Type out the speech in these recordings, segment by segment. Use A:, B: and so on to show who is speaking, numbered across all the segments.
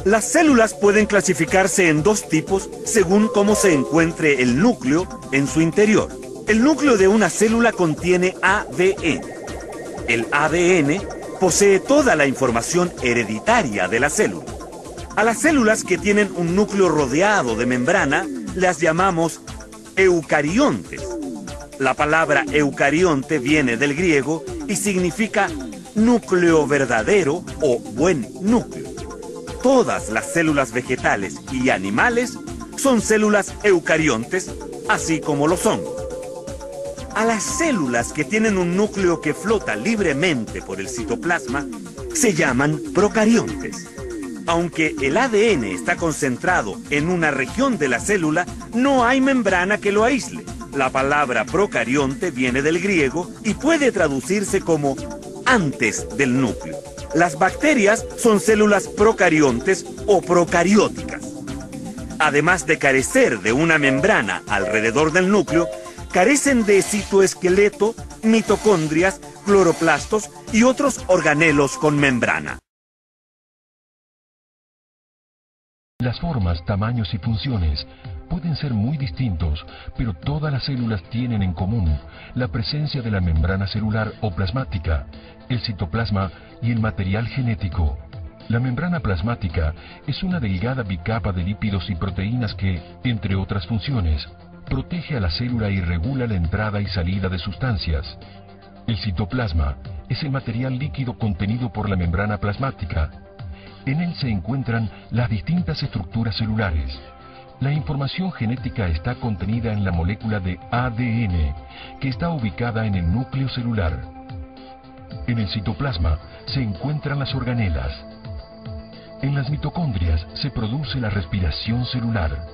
A: Las células pueden clasificarse en dos tipos según cómo se encuentre el núcleo en su interior. El núcleo de una célula contiene ADN. El ADN posee toda la información hereditaria de la célula. A las células que tienen un núcleo rodeado de membrana las llamamos eucariontes. La palabra eucarionte viene del griego y significa núcleo verdadero o buen núcleo. Todas las células vegetales y animales son células eucariontes, así como los hongos. A las células que tienen un núcleo que flota libremente por el citoplasma se llaman procariontes. Aunque el ADN está concentrado en una región de la célula, no hay membrana que lo aísle. La palabra procarionte viene del griego y puede traducirse como antes del núcleo. Las bacterias son células procariontes o procarióticas. Además de carecer de una membrana alrededor del núcleo, carecen de citoesqueleto, mitocondrias, cloroplastos y otros organelos con membrana.
B: Las formas, tamaños y funciones pueden ser muy distintos, pero todas las células tienen en común la presencia de la membrana celular o plasmática, el citoplasma y el material genético. La membrana plasmática es una delgada bicapa de lípidos y proteínas que, entre otras funciones, protege a la célula y regula la entrada y salida de sustancias. El citoplasma es el material líquido contenido por la membrana plasmática. En él se encuentran las distintas estructuras celulares. La información genética está contenida en la molécula de ADN, que está ubicada en el núcleo celular. En el citoplasma se encuentran las organelas. En las mitocondrias se produce la respiración celular.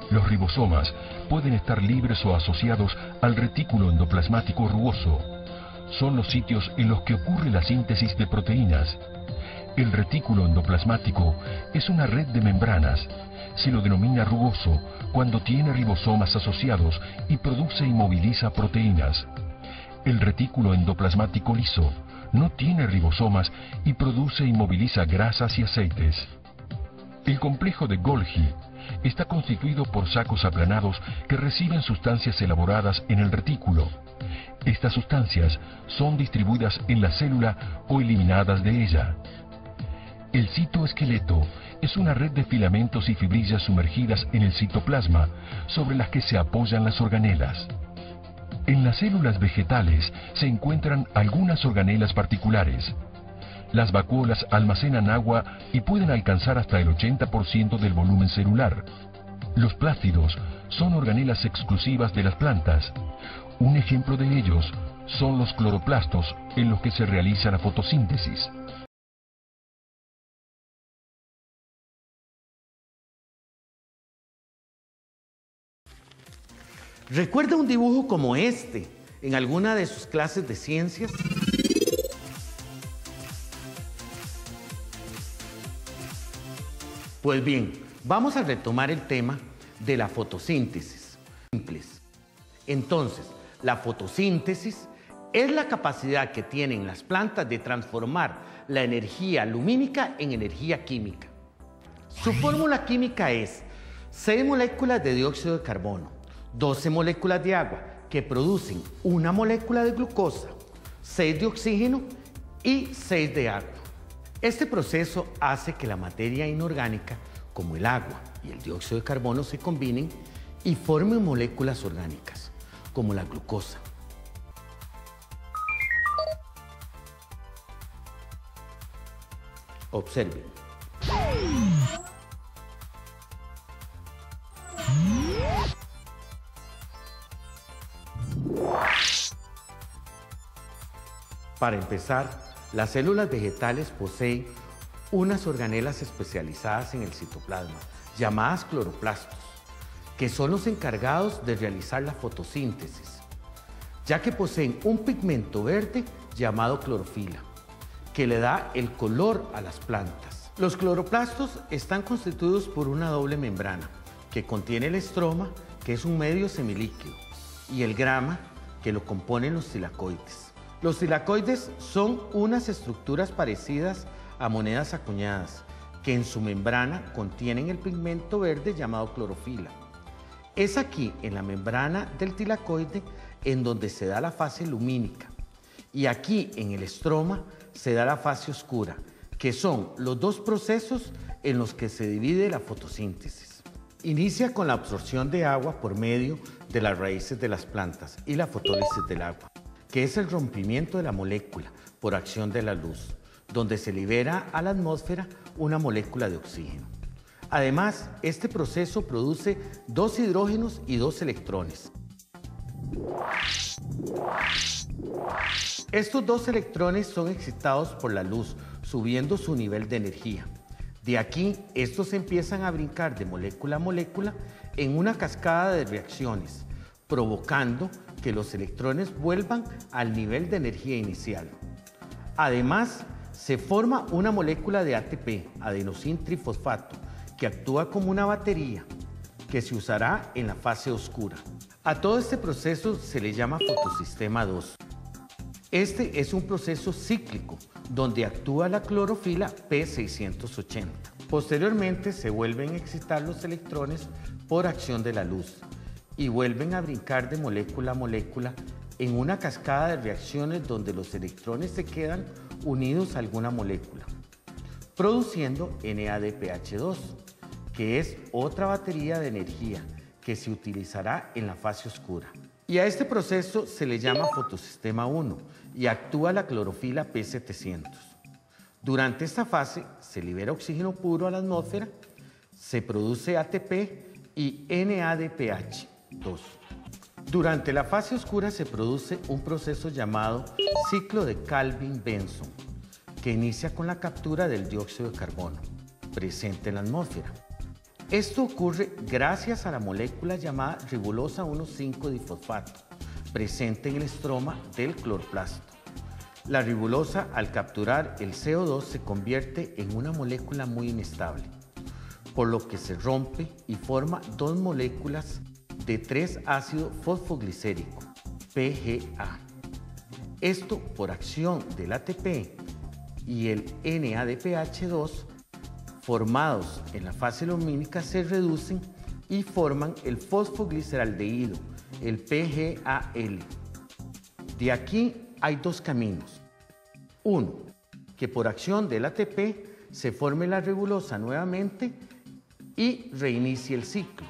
B: Los ribosomas pueden estar libres o asociados al retículo endoplasmático rugoso. Son los sitios en los que ocurre la síntesis de proteínas. El retículo endoplasmático es una red de membranas. Se lo denomina rugoso cuando tiene ribosomas asociados y produce y moviliza proteínas. El retículo endoplasmático liso no tiene ribosomas y produce y moviliza grasas y aceites. El complejo de Golgi está constituido por sacos aplanados que reciben sustancias elaboradas en el retículo. Estas sustancias son distribuidas en la célula o eliminadas de ella. El citoesqueleto es una red de filamentos y fibrillas sumergidas en el citoplasma sobre las que se apoyan las organelas. En las células vegetales se encuentran algunas organelas particulares. Las vacuolas almacenan agua y pueden alcanzar hasta el 80% del volumen celular. Los plástidos son organelas exclusivas de las plantas. Un ejemplo de ellos son los cloroplastos en los que se realiza la fotosíntesis.
C: ¿Recuerda un dibujo como este en alguna de sus clases de ciencias? Pues bien, vamos a retomar el tema de la fotosíntesis. Entonces, la fotosíntesis es la capacidad que tienen las plantas de transformar la energía lumínica en energía química. Su fórmula química es 6 moléculas de dióxido de carbono, 12 moléculas de agua que producen una molécula de glucosa, 6 de oxígeno y 6 de agua. Este proceso hace que la materia inorgánica, como el agua y el dióxido de carbono, se combinen y formen moléculas orgánicas. como la glucosa. Observen. Para empezar, las células vegetales poseen unas organelas especializadas en el citoplasma, llamadas cloroplastos, que son los encargados de realizar la fotosíntesis, ya que poseen un pigmento verde llamado clorofila, que le da el color a las plantas. Los cloroplastos están constituidos por una doble membrana, que contiene el estroma, que es un medio semilíquido, y el grama, que lo componen los tilacoides. Los tilacoides son unas estructuras parecidas a monedas acuñadas, que en su membrana contienen el pigmento verde llamado clorofila. Es aquí, en la membrana del tilacoide, en donde se da la fase lumínica, y aquí, en el estroma, se da la fase oscura, que son los dos procesos en los que se divide la fotosíntesis. Inicia con la absorción de agua por medio de las raíces de las plantas y la fotólisis del agua, que es el rompimiento de la molécula por acción de la luz, donde se libera a la atmósfera una molécula de oxígeno. Además, este proceso produce 2 hidrógenos y 2 electrones. Estos 2 electrones son excitados por la luz, subiendo su nivel de energía. De aquí, estos empiezan a brincar de molécula a molécula en una cascada de reacciones, provocando que los electrones vuelvan al nivel de energía inicial. Además, se forma una molécula de ATP, adenosín trifosfato, que actúa como una batería que se usará en la fase oscura. A todo este proceso se le llama fotosistema 2. Este es un proceso cíclico donde actúa la clorofila P680. Posteriormente se vuelven a excitar los electrones por acción de la luz y vuelven a brincar de molécula a molécula en una cascada de reacciones donde los electrones se quedan unidos a alguna molécula, produciendo NADPH2, que es otra batería de energía que se utilizará en la fase oscura. Y a este proceso se le llama fotosistema 1 y actúa la clorofila P700. Durante esta fase se libera oxígeno puro a la atmósfera, se produce ATP y NADPH2. Durante la fase oscura se produce un proceso llamado ciclo de Calvin-Benson, que inicia con la captura del dióxido de carbono presente en la atmósfera. Esto ocurre gracias a la molécula llamada ribolosa 1,5-difosfato, presente en el estroma del cloroplasto. La ribolosa, al capturar el CO2, se convierte en una molécula muy inestable, por lo que se rompe y forma 2 moléculas de 3-ácido fosfoglicérico, PGA. Esto, por acción del ATP y el NADPH2, formados en la fase lumínica, se reducen y forman el fosfogliceraldehído, el PGAL. De aquí hay 2 caminos. Uno, que por acción del ATP se forme la ribolosa nuevamente y reinicie el ciclo.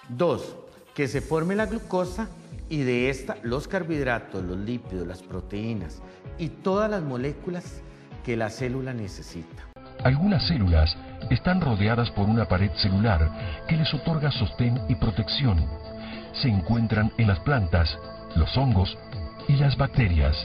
C: 2, que se forme la glucosa y de esta los carbohidratos, los lípidos, las proteínas y todas las moléculas que la célula necesita.
B: Algunas células están rodeadas por una pared celular que les otorga sostén y protección. Se encuentran en las plantas, los hongos y las bacterias.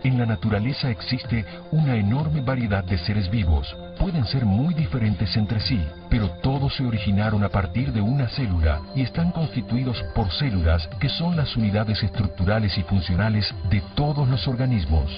B: En la naturaleza existe una enorme variedad de seres vivos. Pueden ser muy diferentes entre sí, pero todos se originaron a partir de una célula y están constituidos por células que son las unidades estructurales y funcionales de todos los organismos.